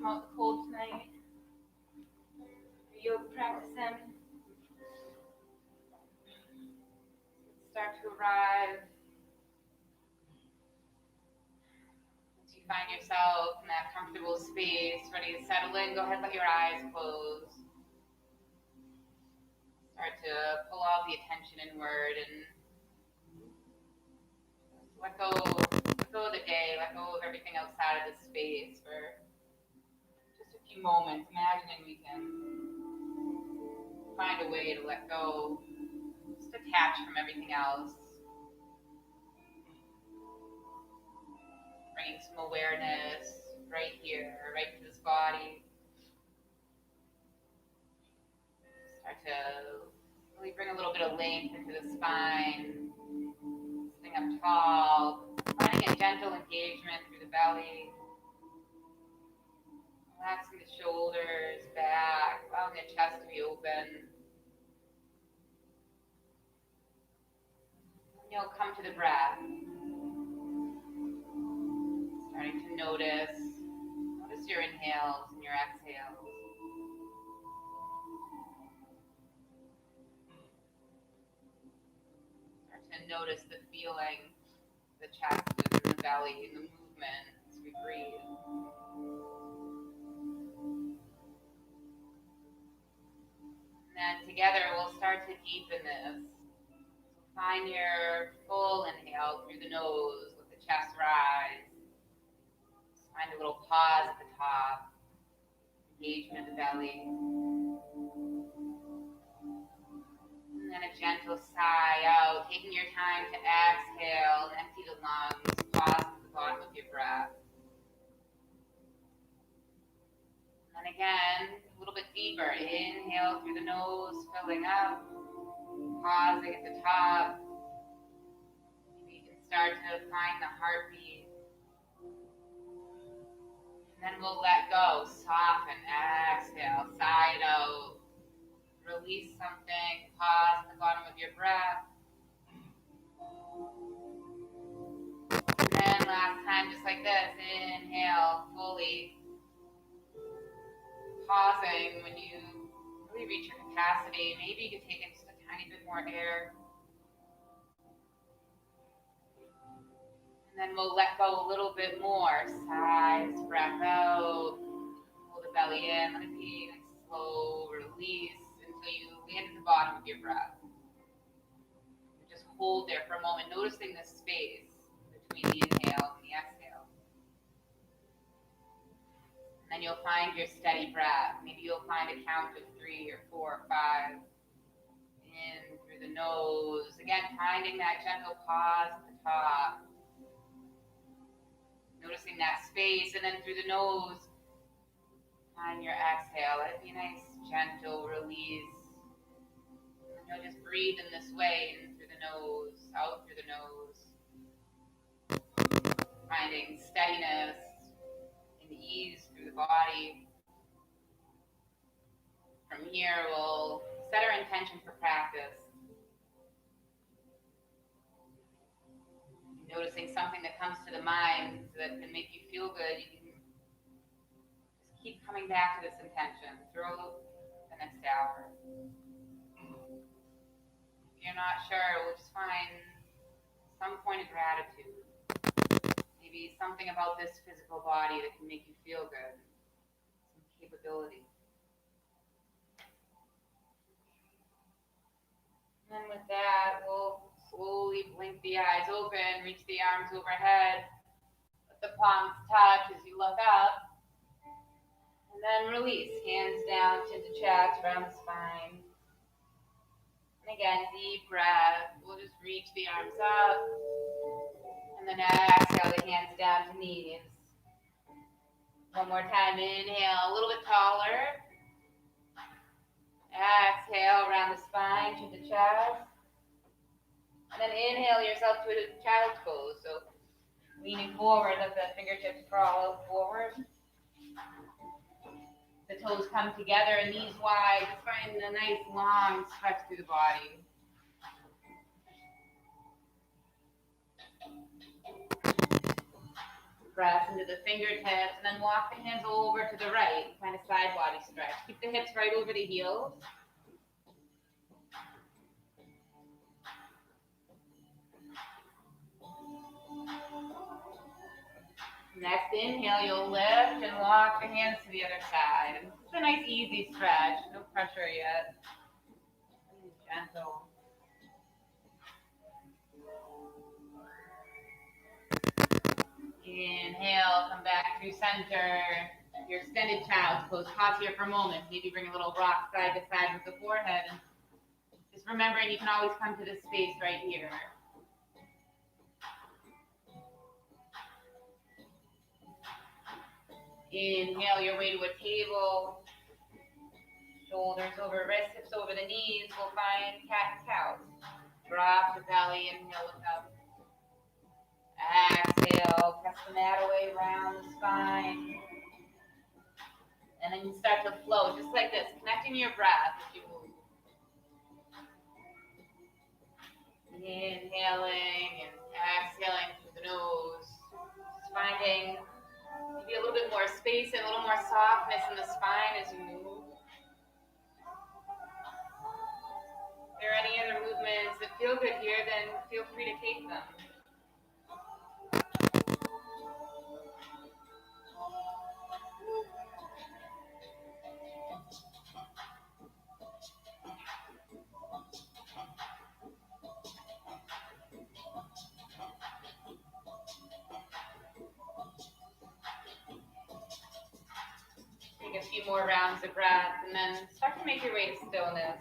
come out the cold tonight? Yoga practicing. Start to arrive. Once you find yourself in that comfortable space, ready to settle in, go ahead and let your eyes close. Start to pull all the attention inward and let go of the day, let go of everything outside of this space for just a few moments, imagining we can find a way to let go, just detach from everything else. Bringing some awareness right here, right to this body. Start to really bring a little bit of length into the spine. Sitting up tall, finding a gentle engagement through the belly. Relaxing the shoulders, back, allowing the chest to be open. And you'll come to the breath. Starting to notice your inhales and your exhales. Start to notice the feeling, the chest and the belly, and the movement as we breathe. And then together we'll start to deepen this. So find your full inhale through the nose, let the chest rise. Just find a little pause at the top, engagement of the belly. And then a gentle sigh out, taking your time to exhale and empty the lungs, pause at the bottom of your breath. And then again, a little bit deeper, inhale through the nose, filling up, pausing at the top. Maybe you can start to find the heartbeat. And then we'll let go, soften, exhale, sigh it out. Release something, pause at the bottom of your breath. And then last time, just like this, inhale fully. Pausing when you really reach your capacity. Maybe you can take in just a tiny bit more air. And then we'll let go a little bit more. Sighs, breath out. Pull the belly in, let it be a slow release. You land at the bottom of your breath. Just hold there for a moment, noticing the space between the inhale and the exhale. And then you'll find your steady breath. Maybe you'll find a count of 3 or 4 or 5. In through the nose. Again, finding that gentle pause at the top. Noticing that space, and then through the nose, find your exhale. Let it be a nice, gentle release. You'll just breathe in this way, in through the nose, out through the nose. Finding steadiness and ease through the body. From here, we'll set our intention for practice. Noticing something that comes to the mind that can make you feel good, you can just keep coming back to this intention throughout the next hour. You're not sure, we'll just find some point of gratitude. Maybe something about this physical body that can make you feel good. Some capability. And then with that, we'll slowly blink the eyes open, reach the arms overhead. Let the palms touch as you look up. And then release, hands down to the chest, around the spine. And again, deep breath. We'll just reach the arms up. And then exhale the hands down to knees. One more time. Inhale, a little bit taller. Exhale around the spine to the chest. And then inhale yourself to a child's pose. So leaning forward, let the fingertips crawl forward. The toes come together, knees wide. Just find a nice long stretch through the body. Press into the fingertips, and then walk the hands over to the right, kind of side body stretch. Keep the hips right over the heels. Next inhale, you'll lift and walk the hands to the other side. It's a nice easy stretch, no pressure yet. Gentle. Inhale, come back to center. Your extended child's pose. Pause here for a moment. Maybe bring a little rock side to side with the forehead. And just remembering you can always come to this space right here. Inhale your way to a table. Shoulders over wrists, hips over the knees. We'll find cat and cow. Drop the belly, inhale, look up. Exhale, press the mat away around the spine. And then you start to flow, just like this, connecting your breath as you move. Inhaling and exhaling through the nose. Just finding maybe a little bit more space and a little more softness in the spine as you move. If there are any other movements that feel good here, then feel free to take them. Take a few more rounds of breath and then start to make your way to stillness.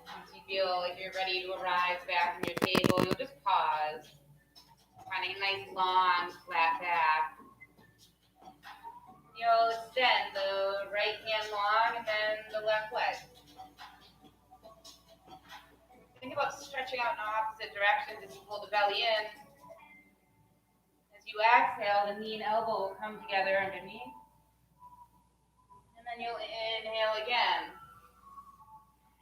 Once you feel like you're ready to arise back from your table, you'll just pause, finding a nice long flat back. You'll extend the right hand long and then the left leg. Think about stretching out in opposite directions as you pull the belly in. As you exhale, the knee and elbow will come together underneath. And then you'll inhale again.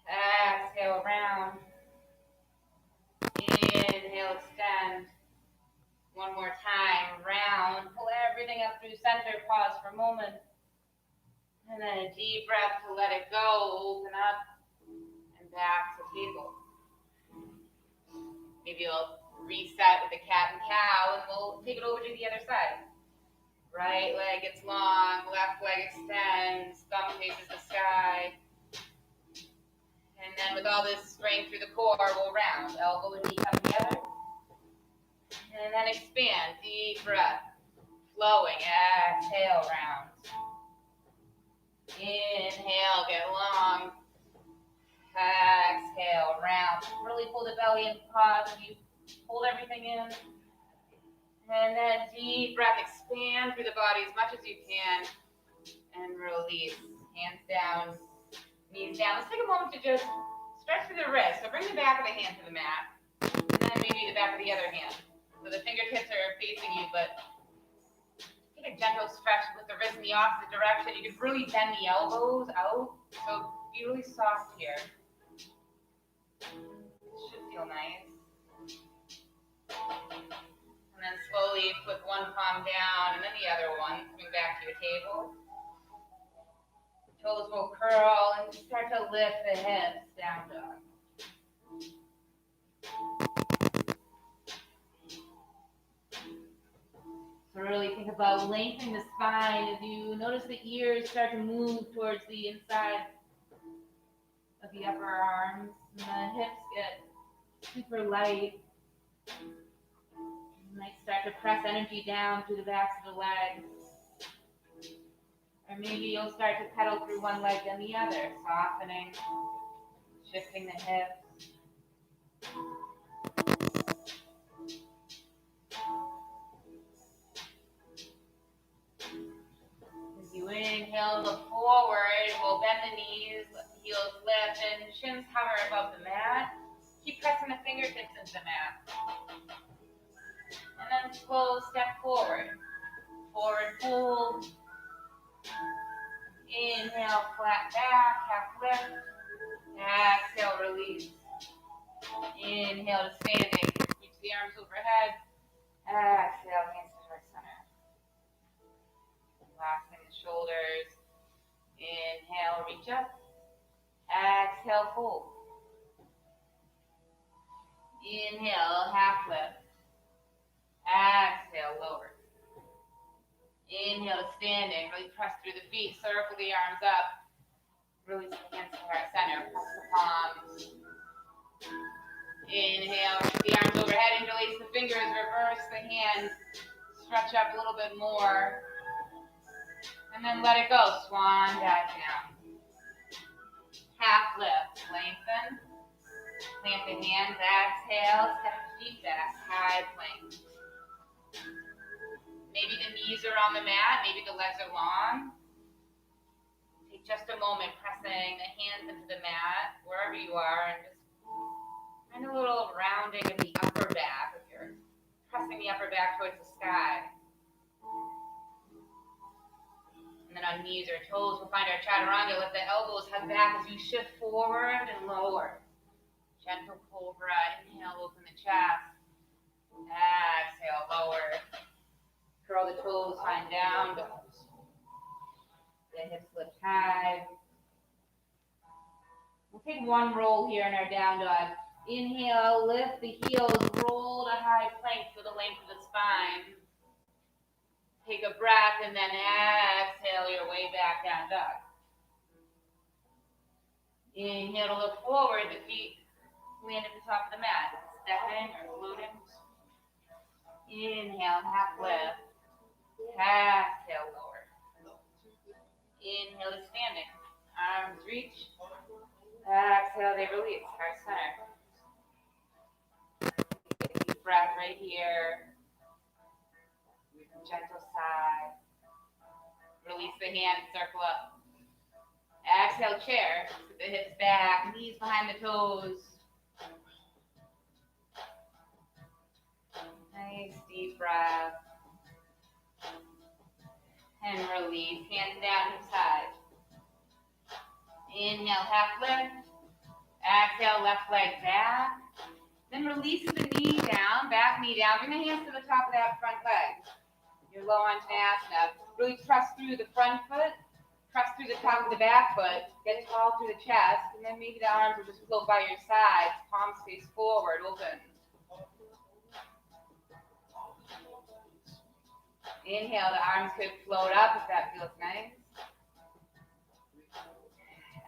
Exhale, round. Inhale, extend. One more time, round. Pull everything up through center, pause for a moment. And then a deep breath to let it go, open up, and back to table. Maybe you'll reset with the cat and cow, and we'll take it over to the other side. Right leg gets long, left leg extends, thumb faces the sky. And then with all this strength through the core, we'll round. Elbow and knee come together. And then expand, deep breath. Flowing, exhale, round. Inhale, get long. Exhale, round. Really pull the belly in, pause. You hold everything in. And then deep breath, expand through the body as much as you can. And release. Hands down, knees down. Let's take a moment to just stretch through the wrist. So bring the back of the hand to the mat. And then maybe the back of the other hand. So the fingertips are facing you, but take a gentle stretch with the wrist in the opposite direction. You can really bend the elbows out. So be really soft here. Should feel nice. And then slowly put one palm down and then the other one, coming back to your table. Toes will curl and start to lift the hips, down dog. So really think about lengthening the spine as you notice the ears start to move towards the inside of the upper arms. And the hips get super light. You might start to press energy down through the backs of the legs. Or maybe you'll start to pedal through one leg then the other, softening, shifting the hips. As you inhale, look forward, we'll bend the knees, heels lift, and shins hover above the mat. Keep pressing the fingertips into the mat. And then slow step forward. Forward fold. Inhale, flat back, half lift. Exhale, release. Inhale to standing. Reach the arms overhead. Exhale, hands to heart center. Relaxing the shoulders. Inhale, reach up. Exhale, fold. Inhale, half lift. Exhale, lower. Inhale to standing. Really press through the feet. Circle the arms up. Release the hands to heart center. Press the palms. Inhale, reach the arms overhead. Interlace the fingers. Reverse the hands. Stretch up a little bit more. And then let it go. Swan dive down. Half lift. Lengthen. Plant the hands. Exhale. Step the feet back. High plank. Maybe the knees are on the mat. Maybe the legs are long. Take just a moment pressing the hands into the mat, wherever you are, and just find a little rounding of the upper back. If you're pressing the upper back towards the sky. And then on knees or toes, we'll find our chaturanga. Let the elbows hug back as you shift forward and lower. Gentle cobra. Inhale, open the chest. Exhale, lower. Curl the toes, find down dog. The hips lift high. We'll take one roll here in our down dog. Inhale, lift the heels, roll to high plank for the length of the spine. Take a breath and then exhale your way back down dog. Inhale to look forward, the feet land at the top of the mat. Stepping or floating. Inhale, half lift. Exhale, lower. Inhale to standing. Arms reach. Exhale, they release. Heart center. Deep breath right here. Gentle sigh. Release the hands, circle up. Exhale, chair. Sit the hips back, knees behind the toes. Nice deep breath. And release. Hands down, hips high. Inhale, half lift. Exhale, left leg back. Then release the knee down, back knee down. Bring the hands to the top of that front leg. You're low on Tanasana. Really press through the front foot. Press through the top of the back foot. Get tall through the chest. And then maybe the arms will just float by your sides. Palms face forward, open. Inhale, the arms could float up if that feels nice.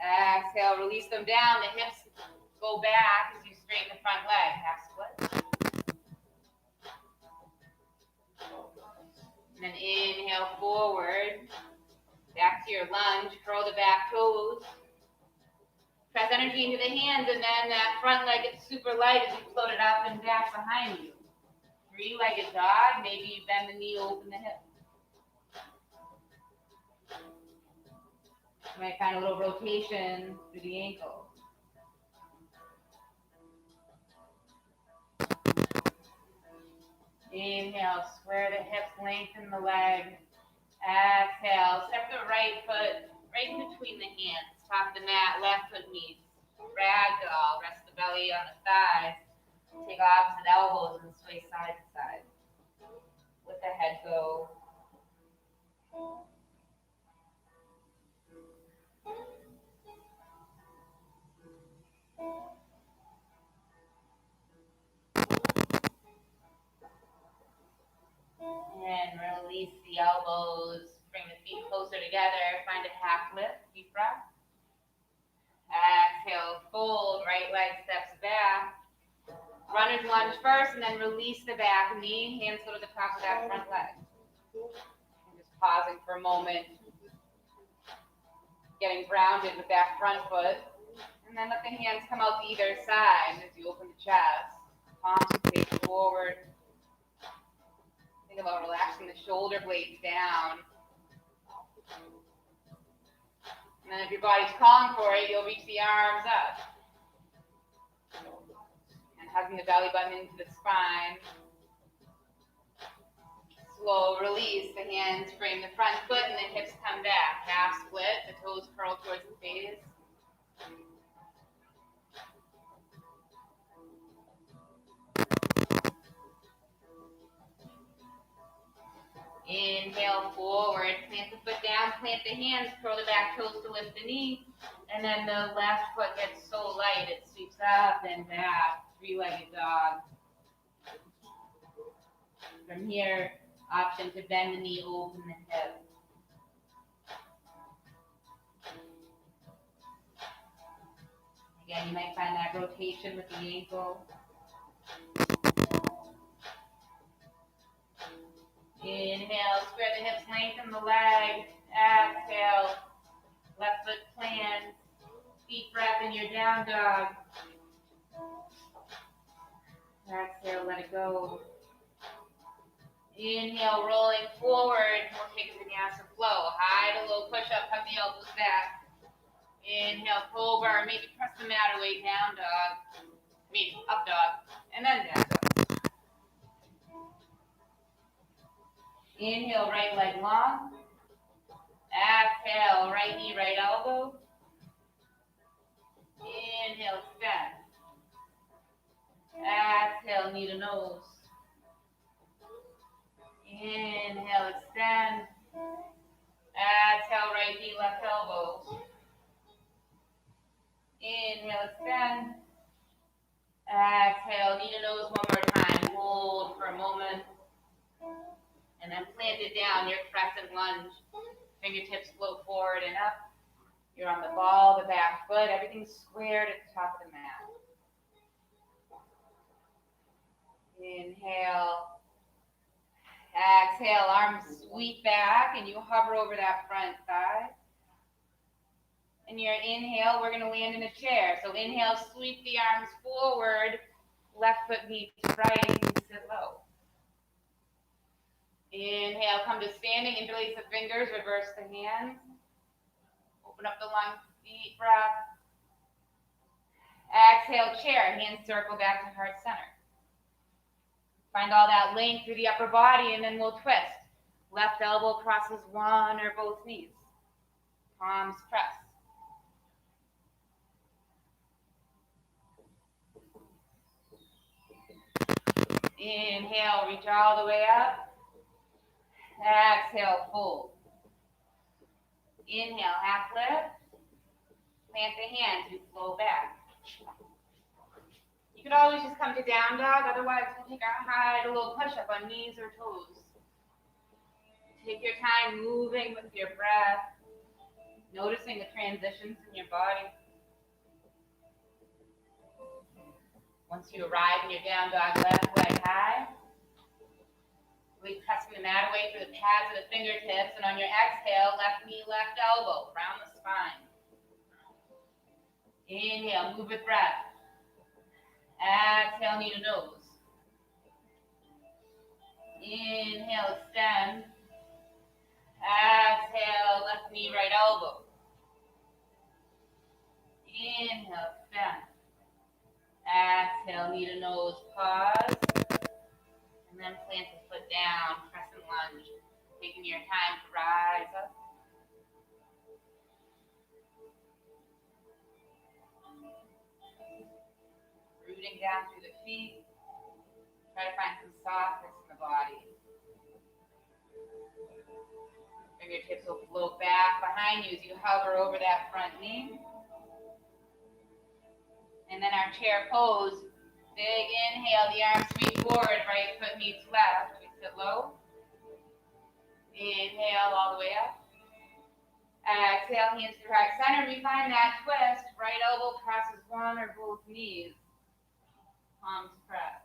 Exhale, release them down. The hips go back as you straighten the front leg. Half split. And then inhale forward. Back to your lunge. Curl the back toes. Press energy into the hands, and then that front leg gets super light as you float it up and back behind you. Three-legged dog. Maybe you bend the knee, open the hip. You might find a little rotation through the ankle. Inhale, square the hips, lengthen the leg. Exhale, step the right foot right in between the hands. Top of the mat, left foot meets. Ragdoll, rest the belly on the thighs. Take opposite elbows and sway side to side. Let the head go. And release the elbows. Bring the feet closer together. Find a half lift. Deep breath. Exhale, fold. Right leg steps back. Runner's lunge first, and then release the back knee. Hands go to the top of that front leg. And just pausing for a moment. Getting grounded with that front foot. And then let the hands come out to either side as you open the chest. Palms face forward. Think about relaxing the shoulder blades down. And then if your body's calling for it, you'll reach the arms up. And hugging the belly button into the spine. Slow release. The hands frame the front foot and the hips come back. Half split. The toes curl towards the face. Inhale forward, plant the foot down, plant the hands, curl the back toes to lift the knee, and then the left foot gets so light it sweeps up and back, three-legged dog. From here, option to bend the knee, open the hip. Again, you might find that rotation with the ankle. Inhale, square the hips, lengthen the legs. Exhale, left foot plants. Deep breath in your down dog. Exhale, let it go. Inhale, rolling forward. We'll take a vinyasa flow. High to low push-up, hug the elbows back. Inhale, cobra, maybe press the mat away, down dog. Up dog, and then down dog. Inhale, right leg long. Exhale, right knee, right elbow. Inhale, extend. Exhale, knee to nose. Inhale, extend. Exhale, right knee, left elbow. Inhale, extend. Exhale, knee to nose one more time. Hold for a moment. And then plant it down, your crescent lunge. Fingertips flow forward and up. You're on the ball, the back foot, everything's squared at the top of the mat. Inhale. Exhale, arms sweep back and you hover over that front thigh. And your inhale, we're going to land in a chair. So inhale, sweep the arms forward. Left foot meets right, and sit low. Inhale, come to standing, interlace the fingers, reverse the hands. Open up the lungs, deep breath. Exhale, chair, hands circle back to heart center. Find all that length through the upper body and then we'll twist. Left elbow crosses one or both knees. Palms press. Inhale, reach all the way up. Exhale, fold. Inhale, half lift. Plant the hands and flow back. You could always just come to down dog, otherwise we'll take our high to low push-up on knees or toes. Take your time moving with your breath, noticing the transitions in your body. Once you arrive in your down dog, left leg high. Really pressing the mat away through the pads of the fingertips, and on your exhale, left knee, left elbow, round the spine. Inhale, move with breath. Exhale, knee to nose. Inhale, extend. Exhale, left knee, right elbow. Inhale, extend. Exhale, knee to nose, pause. And then plant the foot down, crescent lunge. Taking your time to rise up. Rooting down through the feet. Try to find some softness in the body. Fingertips will float back behind you as you hover over that front knee. And then our chair pose. Big inhale, the arms sweep forward, right foot meets left. We sit low. Inhale all the way up. Exhale, hands to heart center. We find that twist. Right elbow crosses one or both knees. Palms press.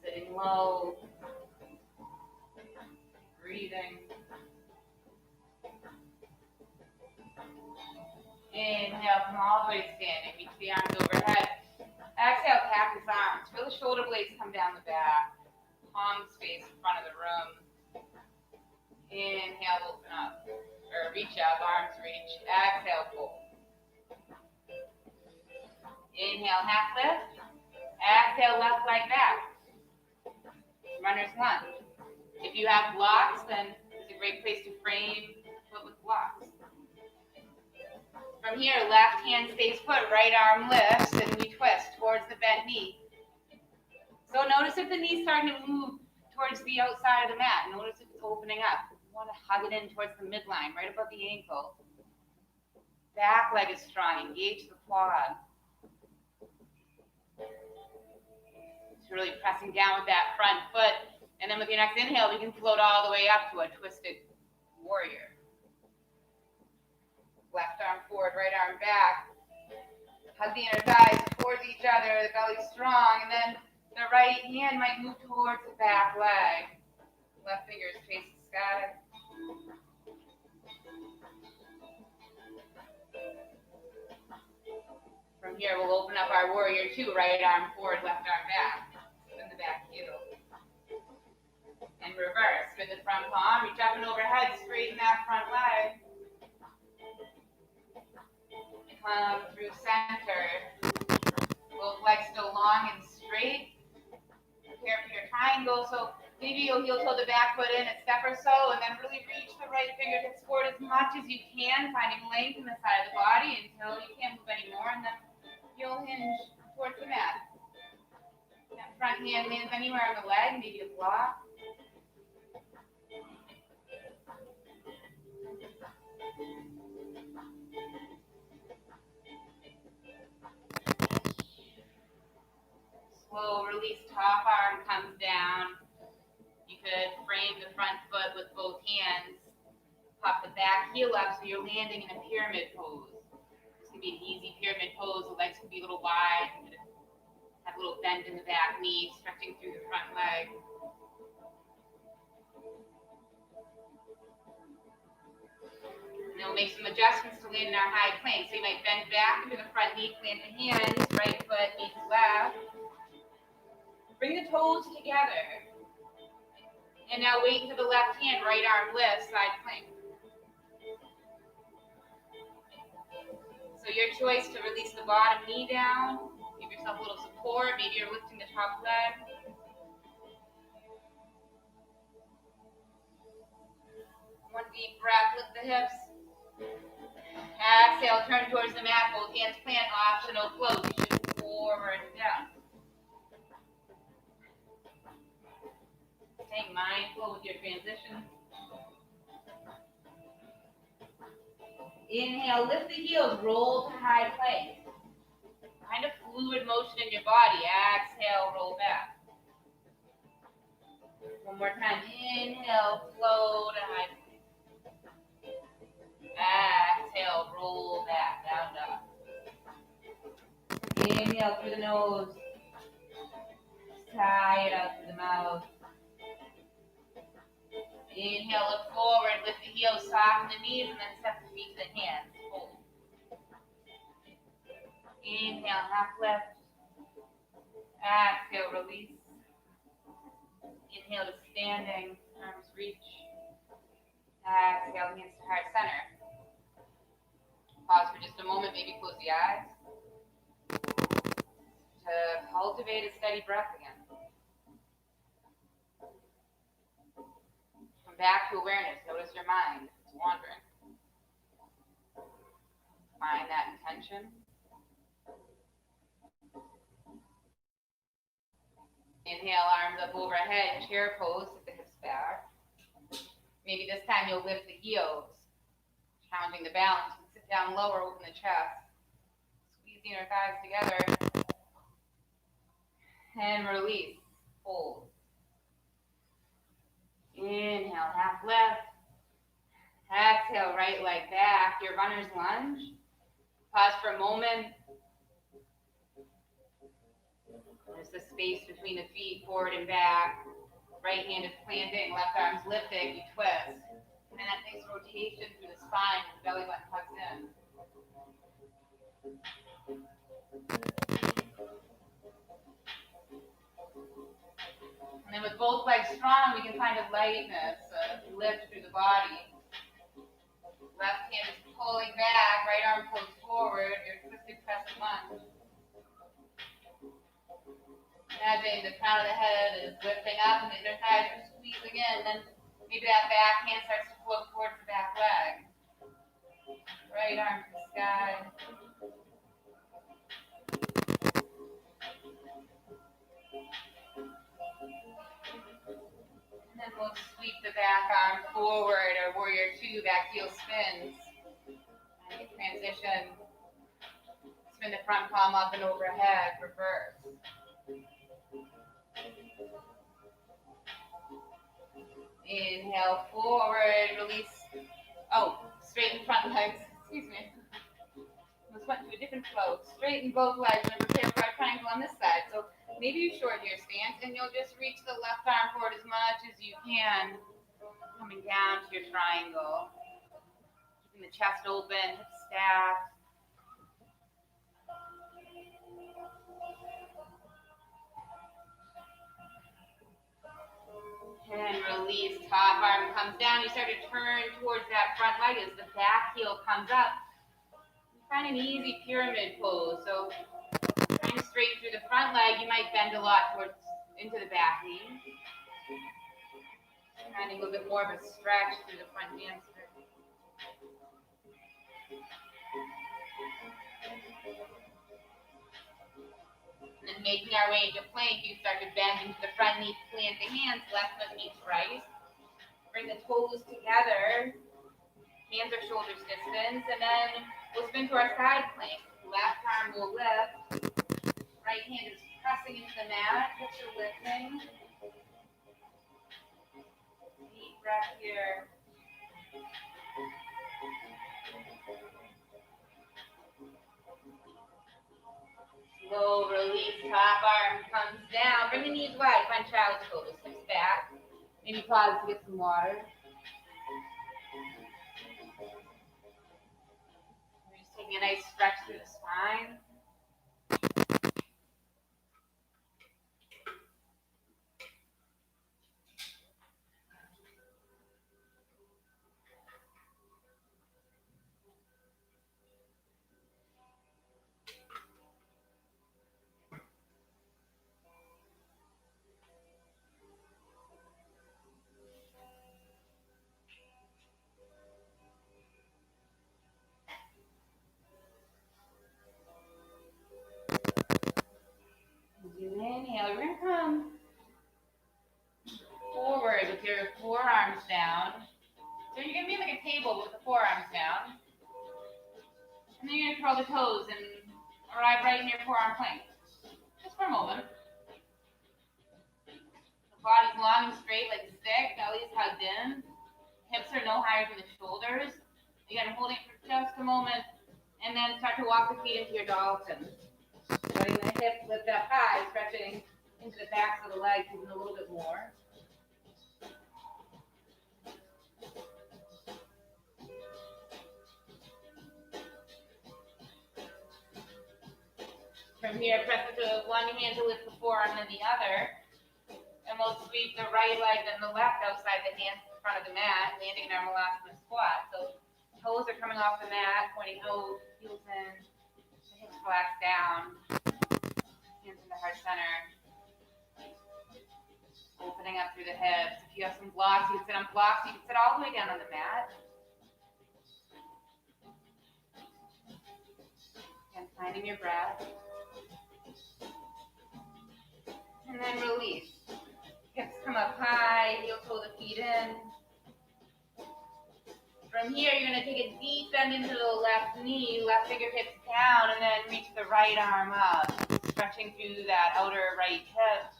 Sitting low. Breathing. Inhale, come all the way to standing. Reach the arms overhead. Exhale, cactus arms. Feel the shoulder blades come down the back. Palms face in front of the room. Inhale, open up. Or reach up, arms reach. Exhale, fold. Inhale, half lift. Exhale, left leg back. Runner's lunge. If you have blocks, then it's a great place to frame foot with blocks. From here, left hand stays put, right arm lifts, and we twist towards the bent knee. So notice if the knee's starting to move towards the outside of the mat. Notice if it's opening up. You want to hug it in towards the midline, right above the ankle. Back leg is strong. Engage the quad. It's really pressing down with that front foot. And then with your next inhale, we can float all the way up to a twisted warrior. Left arm forward, right arm back. Hug the inner thighs towards each other, the belly's strong, and then the right hand might move towards the back leg. Left fingers face the sky. From here, we'll open up our warrior two, right arm forward, left arm back. Spin the back heel. And reverse, spin the front palm, reach up and overhead, straighten that front leg. Come through center. Both legs still long and straight. Prepare for your triangle. So maybe you'll heel toe the back foot in a step or so, and then really reach the right fingertips forward as much as you can, finding length in the side of the body until you can't move anymore, and then you'll hinge towards the mat. That front hand lands anywhere on the leg, maybe a block. Slow release, top arm comes down. You could frame the front foot with both hands. Pop the back heel up so you're landing in a pyramid pose. This can be an easy pyramid pose. The legs can be a little wide. You could have a little bend in the back knee, stretching through the front leg. And then we'll make some adjustments to land in our high plank. So you might bend back into the front knee, plant the hands, right foot meets left. Bring the toes together. And now wait for the left hand, right arm lifts, side plank. So your choice to release the bottom knee down, give yourself a little support, maybe you're lifting the top leg. One deep breath, lift the hips. Exhale, turn towards the mat, both hands plant, optional float, shift forward and down. Staying mindful with your transition. Inhale, lift the heels, roll to high plank. Kind of fluid motion in your body. Exhale, roll back. One more time. Inhale, flow to high plank. Exhale, roll back, down dog. Inhale through the nose. Tie it out through the mouth. Inhale, look forward, lift the heels, soften the knees, and then step the feet to the hands. Hold. Inhale, half lift. Exhale, release. Inhale to standing, arms reach. Exhale, hands to heart center. Pause for just a moment, maybe close the eyes. To cultivate a steady breath again. Back to awareness. Notice your mind. It's wandering. Find that intention. Inhale, arms up overhead, chair pose, with the hips back. Maybe this time you'll lift the heels, challenging the balance. Sit down lower, open the chest. Squeeze the inner thighs together. And release. Hold. Inhale, half lift. Exhale, right leg back. Your runner's lunge. Pause for a moment. There's the space between the feet, forward and back. Right hand is planting, left arm's lifting. You twist. And then that nice rotation through the spine. The belly button tucks in. And then with both legs strong, we can find a lightness, a lift through the body. Left hand is pulling back, right arm pulls forward, your twisted crescent lunge. Imagine the crown of the head is lifting up and the inner thighs are squeezing in. Then maybe that back hand starts to float towards the back leg. Right arm to the sky. We'll sweep the back arm forward, or warrior two, back heel spins. And transition. Spin the front palm up and overhead, reverse. Inhale, forward, release. Oh, straighten front legs. Excuse me. Let's went to a different flow. Straighten both legs and prepare for a triangle on this side. So maybe you shorten your stance and you'll just reach the left arm forward as much as you can. Coming down to your triangle. Keeping the chest open, hips stacked. And release, top arm comes down. You start to turn towards that front leg as the back heel comes up. Find an easy pyramid pose. So trying to straighten through the front leg, you might bend a lot towards into the back knee. Finding a little bit more of a stretch through the front hamstring. And then making our way into plank, you start to bend into the front knee, plant the hands, left foot meets right. Bring the toes together, hands are shoulders distance, and then we'll spin to our side plank. Left arm will lift, right hand is pressing into the mat, hips are lifting. Deep breath here. Slow release, top arm comes down. Bring the knees wide, find child's pose. Hips back. Maybe pause to get some water. We're just taking a nice stretch through the spine. As you inhale, you're going to come forward with your forearms down. So you're going to be like a table with the forearms down. And then you're going to curl the toes and arrive right in your forearm plank. Just for a moment. The body's long and straight like a stick, belly is hugged in. Hips are no higher than the shoulders. Again, holding it for just a moment, and then start to walk the feet into your Dalton. Letting the hips lift up high, stretching into the backs of the legs even a little bit more. From here, press with one hand to lift the forearm and the other. And we'll sweep the right leg and the left outside the hands in front of the mat, landing in our Malasana squat. So toes are coming off the mat, pointing out, heels in, the hips relax down, hands in the heart center. Opening up through the hips. If you have some blocks, you can sit on blocks, you can sit all the way down on the mat. And finding your breath. And then release. Hips come up high, heel toe the feet in. From here, you're going to take a deep bend into the left knee, left fingertips down, and then reach the right arm up, stretching through that outer right hip.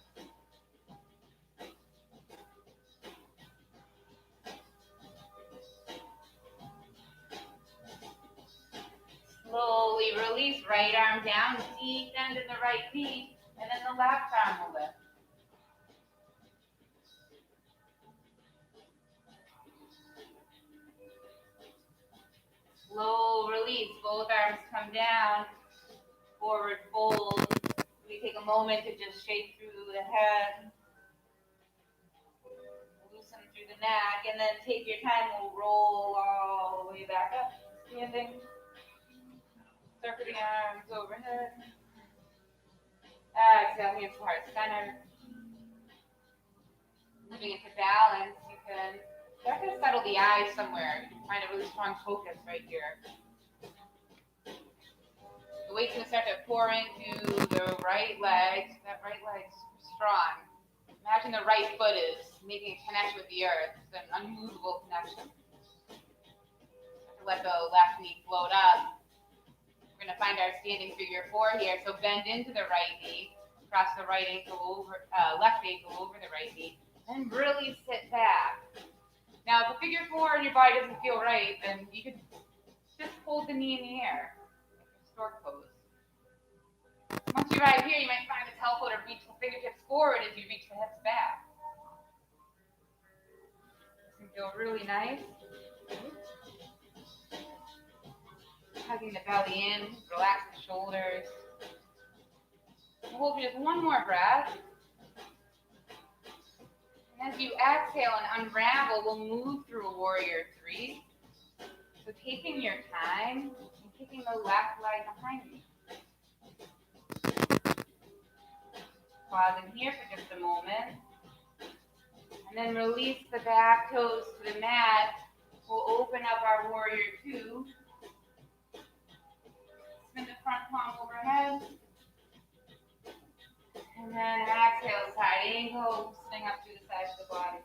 Slowly release, right arm down, deep bend in the right knee, and then the left arm will lift. Slow release, both arms come down, forward fold. We take a moment to just shake through the head, loosen through the neck, and then take your time, we'll roll all the way back up, standing, circling arms overhead. Exhale, hands to heart center. Moving into balance, you can start to settle the eyes somewhere. You can find a really strong focus right here. The weight's going to start to pour into the right leg. That right leg's strong. Imagine the right foot is making a connection with the earth. It's an unmovable connection. Let the left knee float up. We're going to find our standing figure 4 here. So bend into the right knee, cross the right ankle over, left ankle over the right knee, and really sit back. Now, if a figure 4 in your body doesn't feel right, then you could just hold the knee in the air, like a stork pose. Once you arrive here, you might find it's helpful to reach the fingertips forward as you reach the hips back. This can feel really nice. Hugging the belly in, relax the shoulders. We'll hold for just one more breath. And as you exhale and unravel, we'll move through a warrior 3. So taking your time and kicking the left leg behind you. Pause in here for just a moment. And then release the back toes to the mat. We'll open up our warrior 2. Spin the front palm overhead. And then exhale, side angle, swing up through the sides of the body.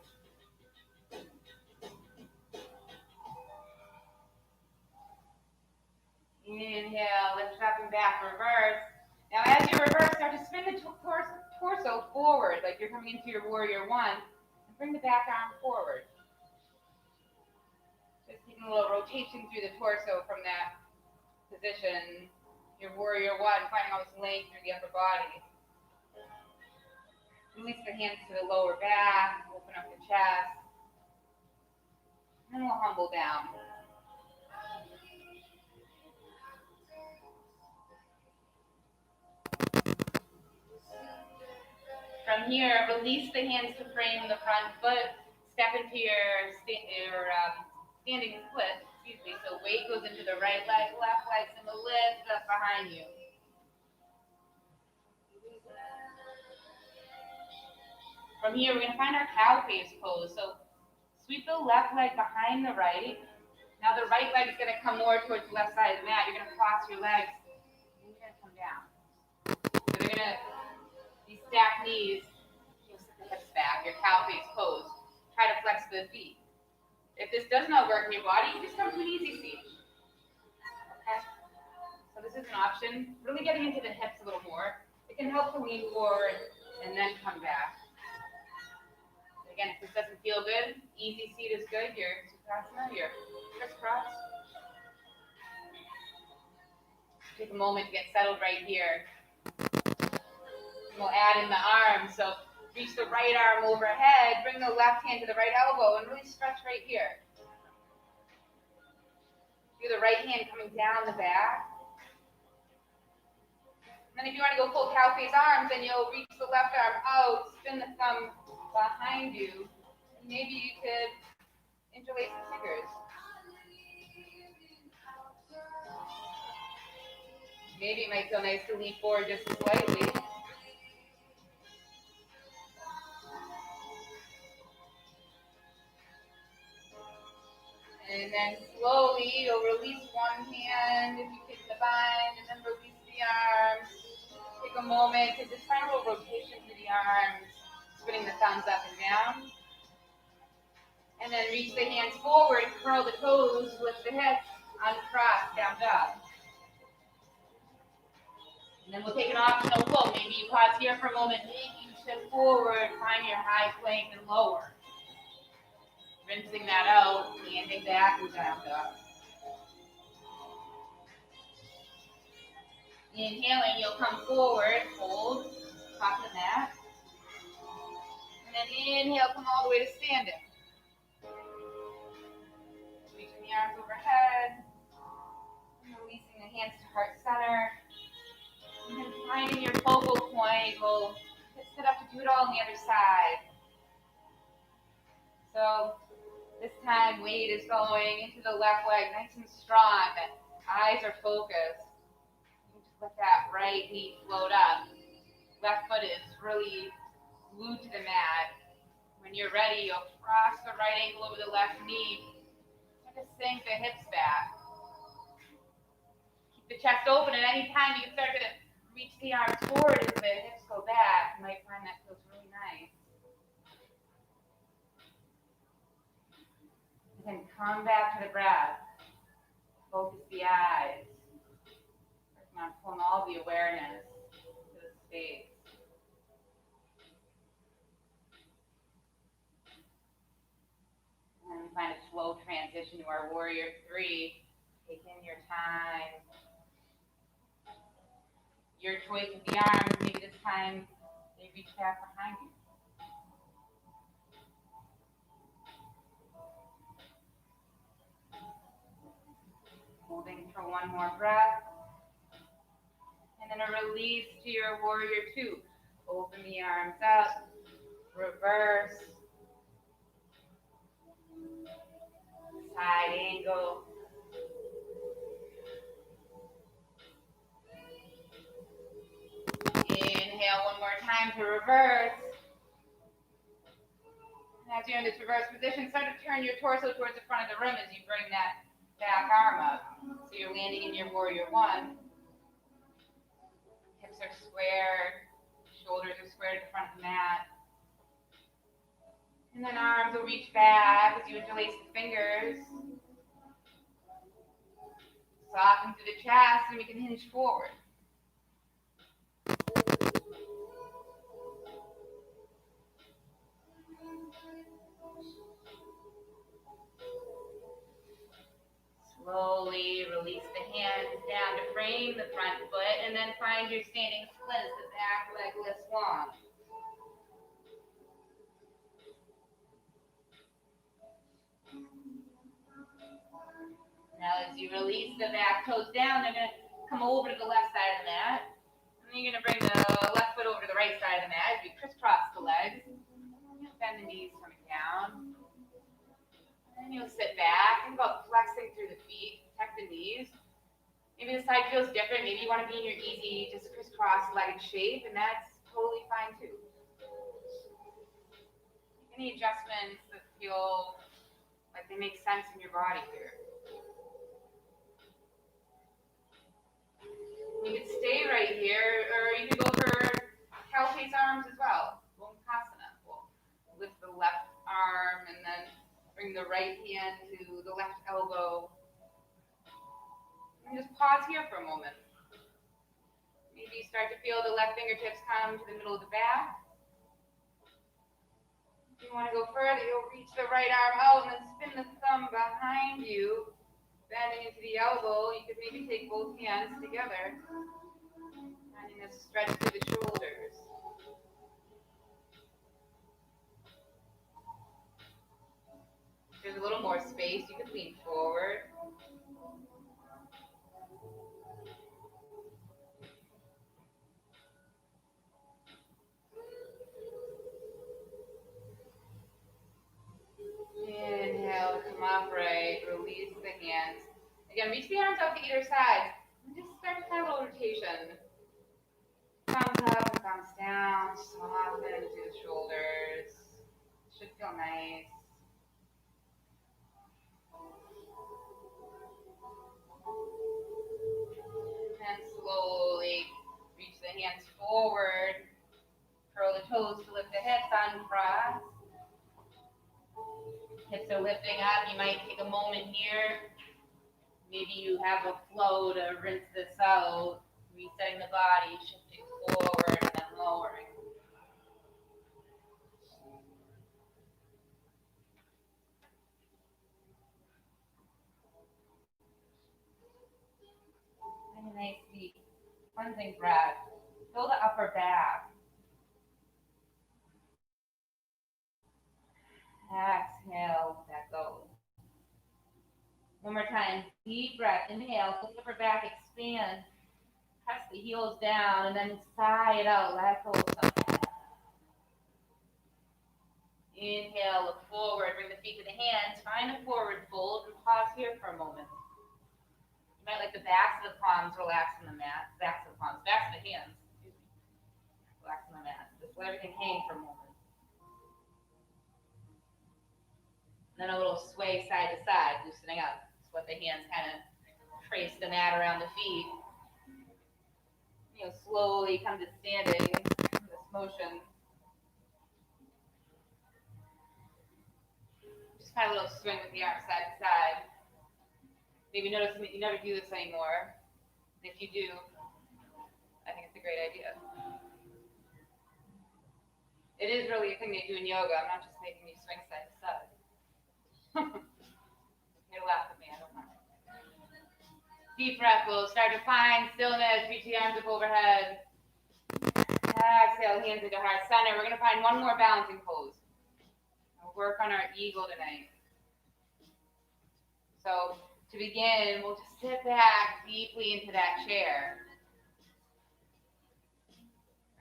Inhale, lift up and back, reverse. Now as you reverse, start to spin the torso forward, like you're coming into your warrior 1, and bring the back arm forward. Just taking a little rotation through the torso from that position. Your warrior 1, finding all this length through the upper body. Release the hands to the lower back, open up the chest. And then we'll humble down. From here, release the hands to frame the front foot. Step into your standing split. So weight goes into the right leg, left leg's in the lift up behind you. From here, we're going to find our cow face pose. So sweep the left leg behind the right. Now the right leg is going to come more towards the left side of the mat. You're going to cross your legs, and you're going to come down. So you're going to, these stacked knees, you'll sit the hips back, your cow face pose. Try to flex the feet. If this does not work in your body, you just come to an easy seat. Okay? So this is an option. Really getting into the hips a little more. It can help to lean forward and then come back. Again, if this doesn't feel good, easy seat is good. Your Sukhasana, your crisscross. Take a moment to get settled right here. And we'll add in the arms. So reach the right arm overhead, bring the left hand to the right elbow, and really stretch right here. Do the right hand coming down the back. And then if you want to go full cow face arms, then you'll reach the left arm out, spin the thumb behind you. Maybe you could interlace the fingers. Maybe it might feel nice to lean forward just slightly. And then slowly you'll release one hand if you kick the bind, and then release the arms. Take a moment to just find a little rotation through the arms, spinning the thumbs up and down. And then reach the hands forward, curl the toes, lift the hips, uncross, down dog. And then we'll take an optional flow. Maybe you pause here for a moment, maybe you shift forward, find your high plank and lower. Rinsing that out, landing back and down dog. Inhaling, you'll come forward, hold, top of the mat. And then inhale, come all the way to standing. Reaching the arms overhead. And releasing the hands to heart center. And then finding your focal point, we'll sit up to do it all on the other side. So this time, weight is going into the left leg, nice and strong. The eyes are focused. You just let that right knee float up. Left foot is really glued to the mat. When you're ready, you'll cross the right ankle over the left knee. Start to sink the hips back. Keep the chest open at any time. You can start to reach the arms forward as the hips go back. You might find that feels really nice. all the awareness to the space. And find a slow transition to our warrior three. Take in your time. Your choice of the arms, maybe this time they reach back behind you. Holding for one more breath. And then a release to your warrior two. Open the arms up, reverse, side angle. Inhale one more time to reverse. And as you're in this reverse position, start to turn your torso towards the front of the room as you bring that back arm up. So you're landing in your warrior one. Hips are square, shoulders are square to the front of the mat. And then arms will reach back as you interlace the fingers. Soften through the chest and we can hinge forward. Slowly release the hands down to frame the front foot and then find your standing split as the back leg lifts long. Now as you release the back toes down, they're going to come over to the left side of the mat. And then you're going to bring the left foot over to the right side of the mat as we crisscross the legs. Bend the knees coming down. And you'll sit back. Think about flexing through the feet. Protect the knees. Maybe the side feels different. Maybe you want to be in your easy, just crisscross-legged shape, and that's totally fine too. Any adjustments that feel like they make sense in your body here. You can stay right here, or you can go for cow face arms as well. Wonkasana. We'll lift the left arm and then bring the right hand to the left elbow. And just pause here for a moment. Maybe you start to feel the left fingertips come to the middle of the back. If you want to go further, you'll reach the right arm out and then spin the thumb behind you, bending into the elbow. You could maybe take both hands together, finding a stretch through the shoulders. If there's a little more space, you could lean forward. Inhale, come upright, release the hands. Again, reach the arms out to either side. And just start a kind of little rotation. Thumbs up and thumbs down, soften through the shoulders. Should feel nice. And slowly reach the hands forward. Curl the toes to lift the hips, uncross. Hips are lifting up. You might take a moment here. Maybe you have a flow to rinse this out. Resetting the body, shifting forward and then lowering. And a nice deep cleansing breath. Fill the upper back. Exhale, that goes. One more time, deep breath, inhale, feel the upper back expand. Press the heels down and then sigh it out, let go of some. Inhale, look forward, bring the feet to the hands, find a forward fold and pause here for a moment. You might like the backs of the palms relax on the mat, backs of the palms, backs of the hands, relax on the mat. Just let everything hang for a moment. Then a little sway side to side, loosening up. Just let the hands kind of trace the mat around the feet. You'll slowly come to standing in this motion. Just kind of a little swing with the arm side to side. Maybe notice that you never do this anymore. And if you do, It is really a thing they do in yoga. I'm not just making you swing side to side. You're laughing at me, I don't mind. Deep breath. We'll start to find stillness. Reach the arms up overhead. Exhale, hands into heart center. We're going to find one more balancing pose. We'll work on our eagle tonight. So to begin, we'll just sit back deeply into that chair.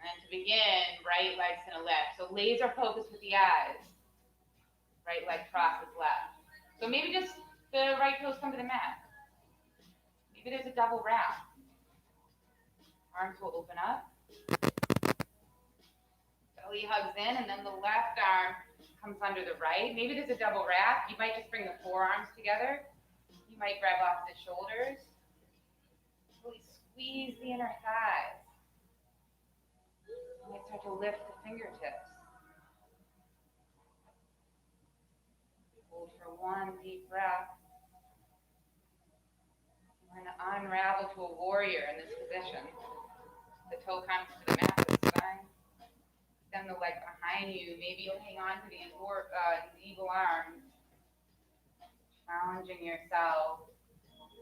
And to begin, right leg's gonna lift. So laser focus with the eyes. Right leg crosses left. So maybe just the right toes come to the mat. Maybe there's a double wrap. Arms will open up. Belly hugs in, and then the left arm comes under the right. Maybe there's a double wrap. You might just bring the forearms together. You might grab off the shoulders. Really squeeze the inner thighs. You might start to lift the fingertips. Hold for one deep breath. We're going to unravel to a warrior in this position. The toe comes to the mat, the spine. Extend the leg behind you. Maybe you'll hang on to these eagle arms. Challenging yourself.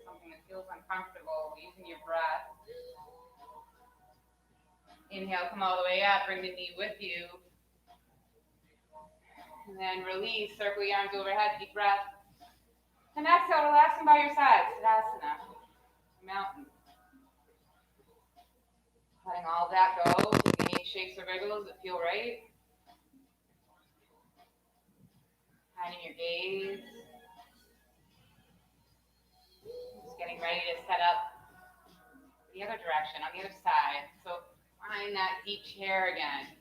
Something that feels uncomfortable. Using your breath. Inhale, come all the way up. Bring the knee with you. And then release. Circle your arms overhead. Deep breath. And exhale, relaxing by your side. Tadasana. Mountain. Letting all of that go. Taking any shakes or wriggles that feel right. Finding your gaze. Just getting ready to set up the other direction, on the other side. So find that deep chair again.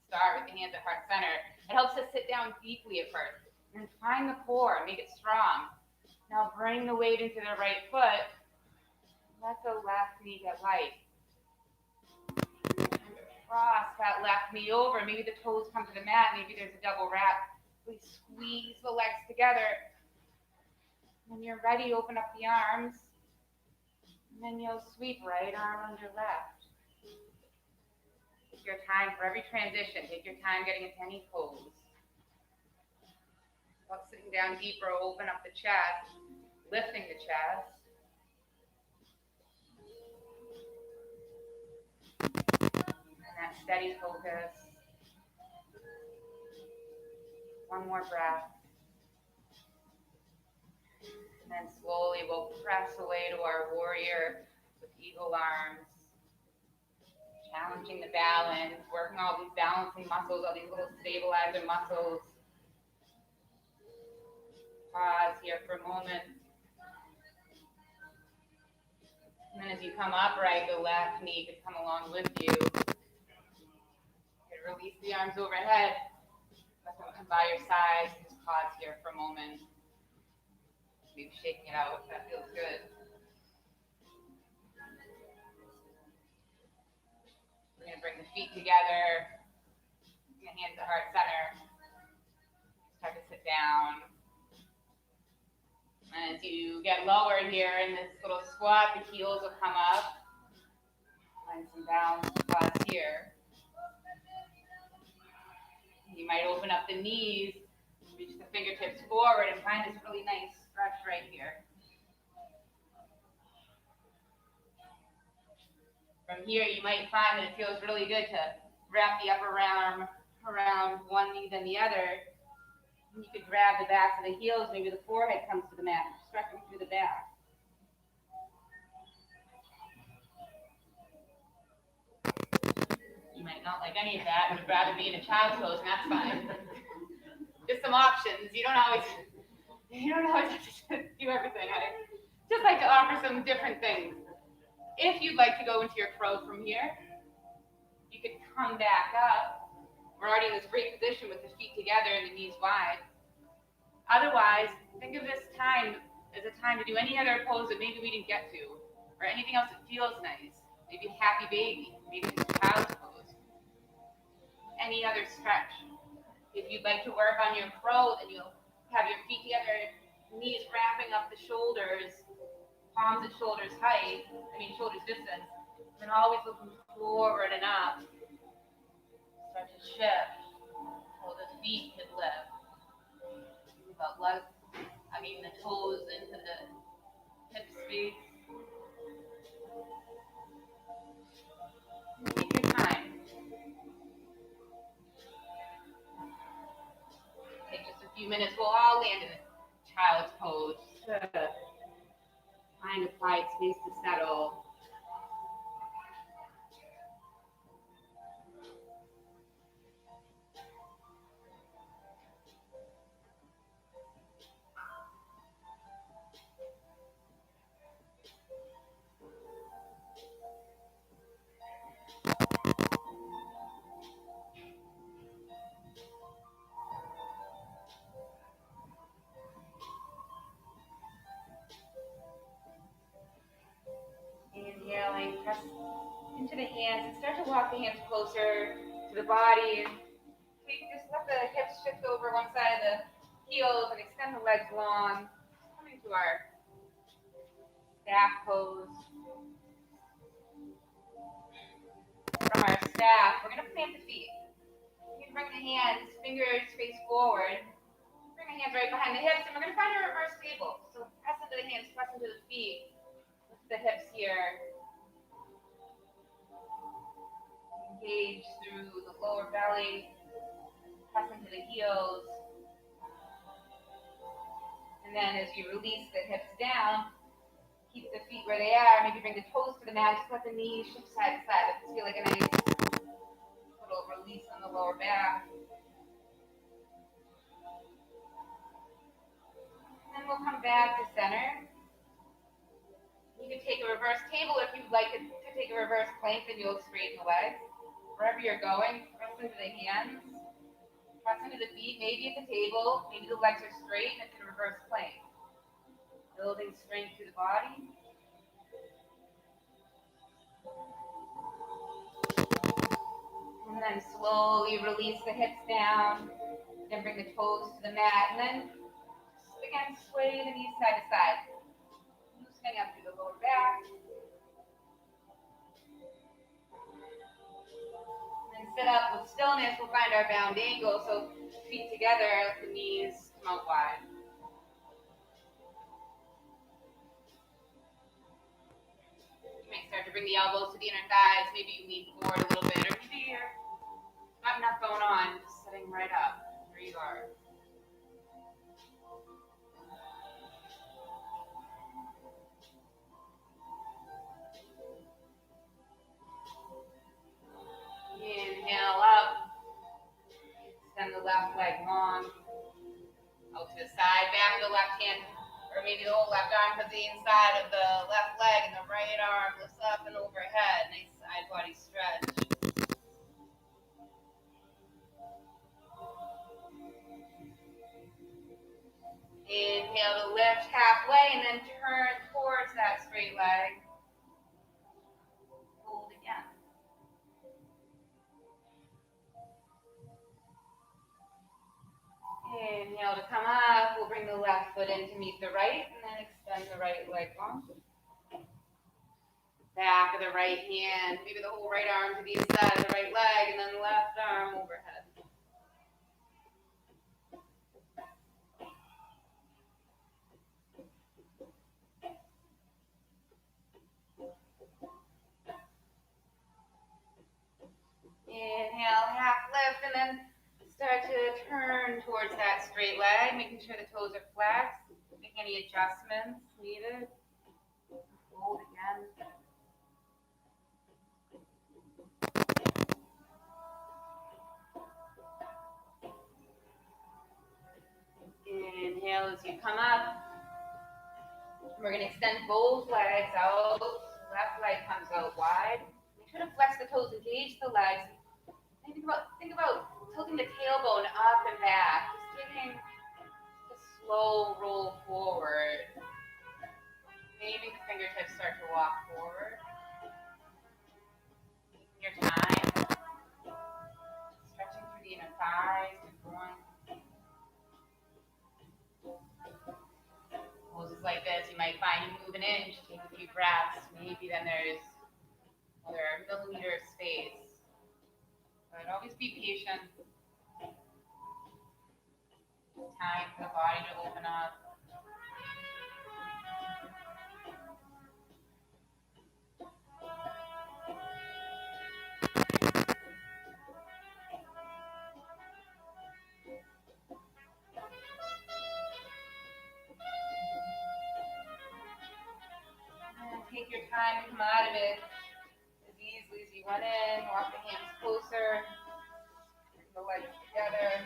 Start with the hands at heart center. It helps us sit down deeply at first. And find the core, make it strong. Now bring the weight into the right foot. Let the left knee get light. Cross that left knee over. Maybe the toes come to the mat. Maybe there's a double wrap. Please squeeze the legs together. When you're ready, open up the arms. And then you'll sweep right arm under left. Take your time for every transition. Take your time getting into any pose. While sitting down deeper, open up the chest, lifting the chest. And that steady focus. One more breath. And then slowly we'll press away to our warrior with eagle arms. Challenging the balance, working all these balancing muscles, all these little stabilizer muscles. Pause here for a moment. And then as you come upright, the left knee could come along with you. You release the arms overhead. Let them come by your sides. Just pause here for a moment. Maybe shaking it out if that feels good. We're going to bring the feet together. Your hands at heart center. Start to sit down. And as you get lower here in this little squat, the heels will come up. Find some balance pause here. You might open up the knees, reach the fingertips forward, and find this really nice stretch right here. From here, you might find that it feels really good to wrap the upper arm around one knee than the other. You could grab the backs of the heels, maybe the forehead comes to the mat, stretching through the back. You might not like any of that and would rather be in a child's pose, and that's fine. Just some options. You don't always have to do everything. I just like to offer some different things. If you'd like to go into your crow from here, you could come back up. We're already in this great position with the feet together and the knees wide. Otherwise, think of this time as a time to do any other pose that maybe we didn't get to, or anything else that feels nice. Maybe happy baby, maybe just child's pose. Any other stretch. If you'd like to work on your crow, then you'll have your feet together, knees wrapping up the shoulders, palms at shoulders distance, and always looking forward and up. Stretch could shift, so the feet could lift. Think about hugging the toes into the hip space. Take your time. Take just a few minutes. We'll all land in a child's pose. Find a quiet space to settle. Inhaling, press into the hands and start to walk the hands closer to the body. Just let the hips shift over one side of the heels and extend the legs long. Coming to our staff pose. From our staff, we're going to plant the feet. You can bring the hands, fingers face forward. Bring the hands right behind the hips, and we're going to find a reverse table. So press into the hands, press into the feet. Lift the hips here. Engage through the lower belly. Press into the heels. And then as you release the hips down, keep the feet where they are. Maybe bring the toes to the mat. Just let the knees shift side to side. Let this feel like a nice little release on the lower back. And then we'll come back to center. You can take a reverse table if you'd like to take a reverse plank, then you'll straighten the legs. Wherever you're going, press into the hands, press into the feet, maybe at the table, maybe the legs are straight and it's a reverse plank. Building strength to the body. And then slowly release the hips down, then bring the toes to the mat, and then again sway the knees side to side. Loosening up through the lower back. Sit up with stillness, we'll find our bound angle, so feet together, the knees come out wide. You might start to bring the elbows to the inner thighs, maybe you lean forward a little bit, or maybe you're not enough going on, just sitting right up where you are. Inhale up. Extend the left leg long. Out to the side, back of the left hand, or maybe the whole left arm to the inside of the left leg, and the right arm lifts up and overhead. Nice side body stretch. Inhale to lift halfway, and then turn towards that straight leg. Hold again. Inhale to come up. We'll bring the left foot in to meet the right, and then extend the right leg long. Back of the right hand, maybe the whole right arm to the inside of the right leg, and then the left arm overhead. Inhale, half lift, and then start to turn towards that straight leg, making sure the toes are flexed. Make any adjustments needed. Hold again. Inhale as you come up. We're going to extend both legs out. Left leg comes out wide. Make sure to flex the toes, engage the legs. Think about tilting the tailbone up and back. Just taking a slow roll forward. Maybe the fingertips start to walk forward. Taking your time. Stretching through the inner thighs and groin. Poses like this, you might find you move an inch, take a few breaths. Maybe then there's another millimeter of space. But always Just be patient. Time for the body to open up. And take your time to come out of it as easily as you went in. Walk the hands closer. Bring the legs together.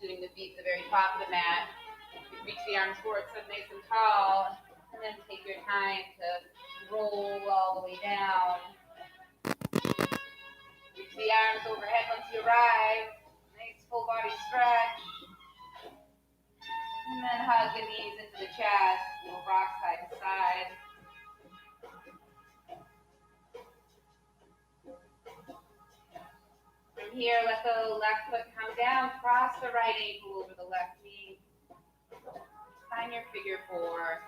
Shooting the feet to the very top of the mat. Reach the arms forward, so nice and tall. And then take your time to roll all the way down. Reach the arms overhead once you arrive. Nice full body stretch. And then hug the knees into the chest. We'll rock side to side. From here, let the left foot come down. Cross the right ankle over the left knee. Find your figure four.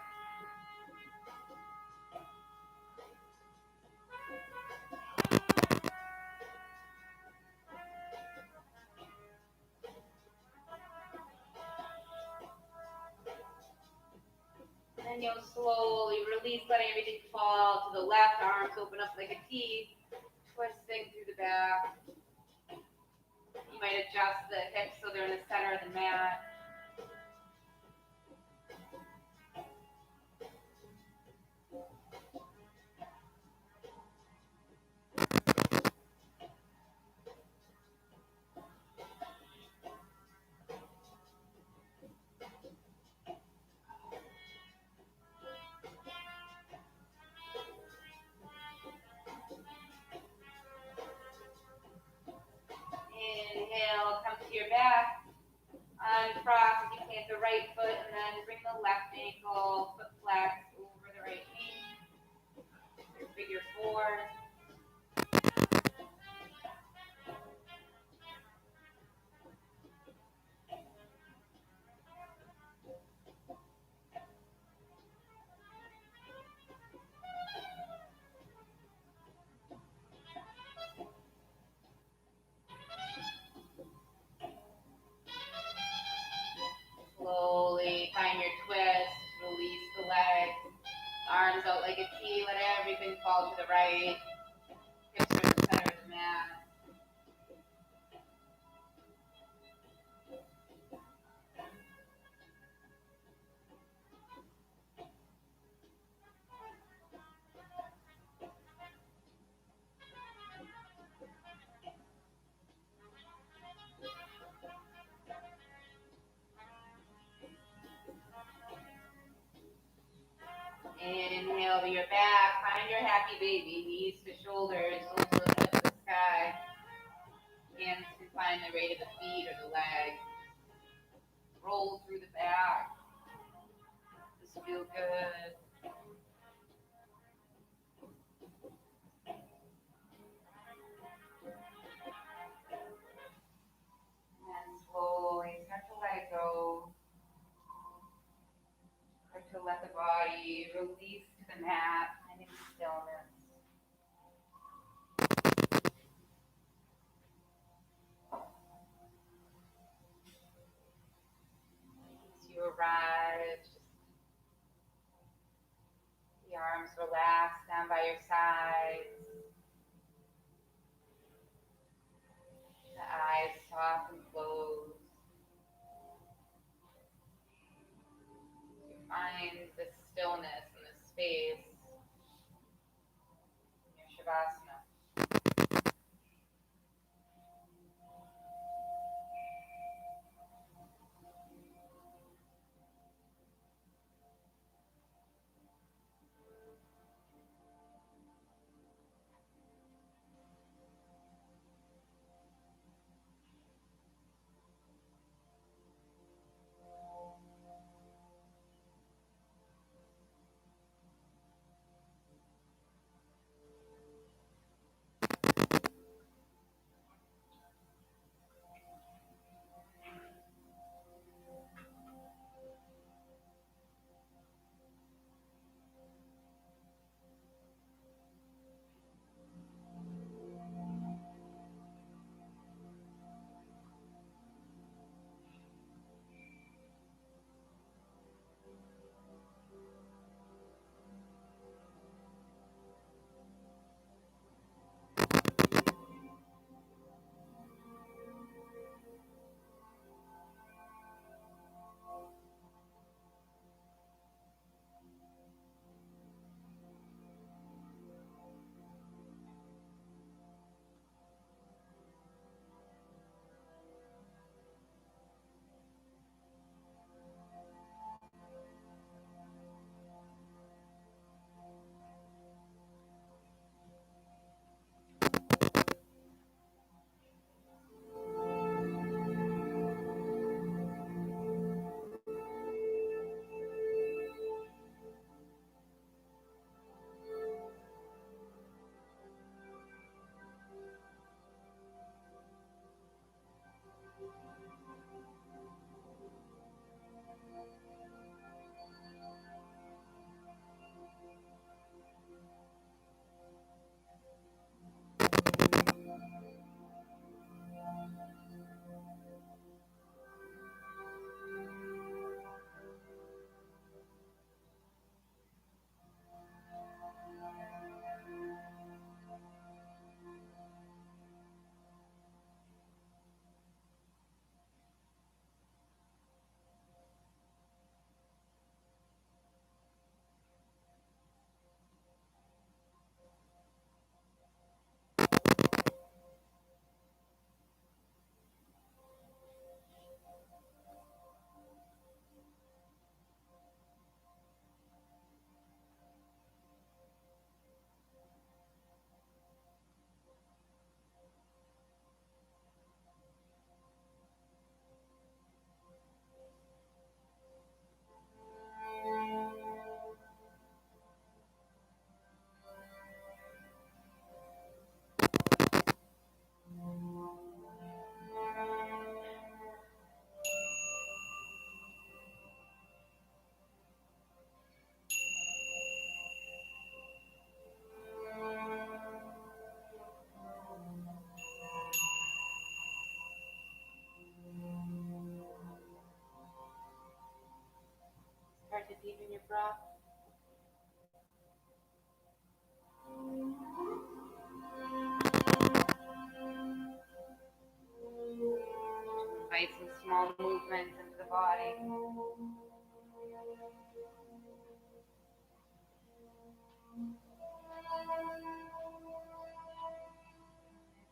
And then you'll slowly release, letting everything fall to the left. Arms open up like a T. Twisting through the back. You might adjust the hips so they're in the center of the mat. Inhale, come to your back. Uncross as you plant the right foot, and then bring the left ankle, foot flex over the right knee. Your figure four. Slowly find your twist, release the leg, arms out like a T, let everything fall to the right, hips are in the center of the mat. Inhale to your back, find your happy baby, knees to shoulders, shoulders lifted up to the sky. Hands to find the weight of the feet or the legs. Roll through the back. Just feel good. And slowly start to let it go. Start to let the body release to the mat, finding stillness. As you arrive, just the arms relaxed down by your sides. The eyes soft and closed. You find the stillness and the space in your Shavasana. start to deepen your breath. Invite some small movements into the body.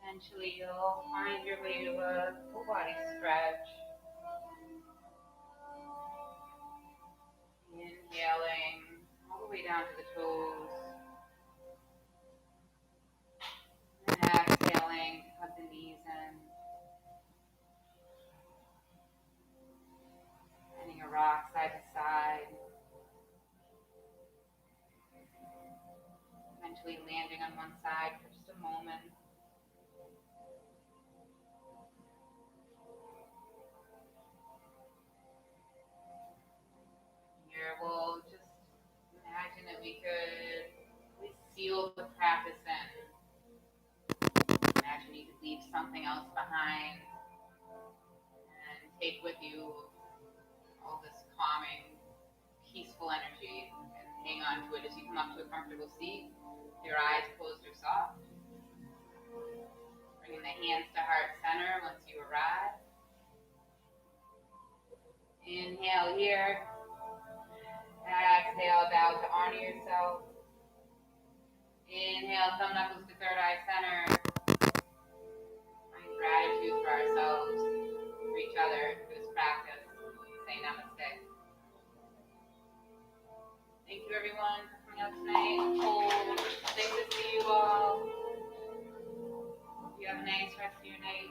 Eventually you'll find your way to a full body stretch. Inhaling all the way down to the toes. And exhaling, hug the knees in. Bending a rock side to side. Eventually landing on one side for just a moment. Here we'll just imagine that we could really seal the practice in. Imagine you could leave something else behind and take with you all this calming, peaceful energy and hang on to it as you come up to a comfortable seat. Your eyes closed or soft. Bringing the hands to heart center once you arrive. Inhale here. Exhale, bow to honor yourself. Inhale, thumb knuckles to third eye center. Find gratitude for ourselves, for each other, for this practice. Say namaste. Thank you everyone for coming out tonight. Hold. Nice to see you all. You have a nice rest of your night.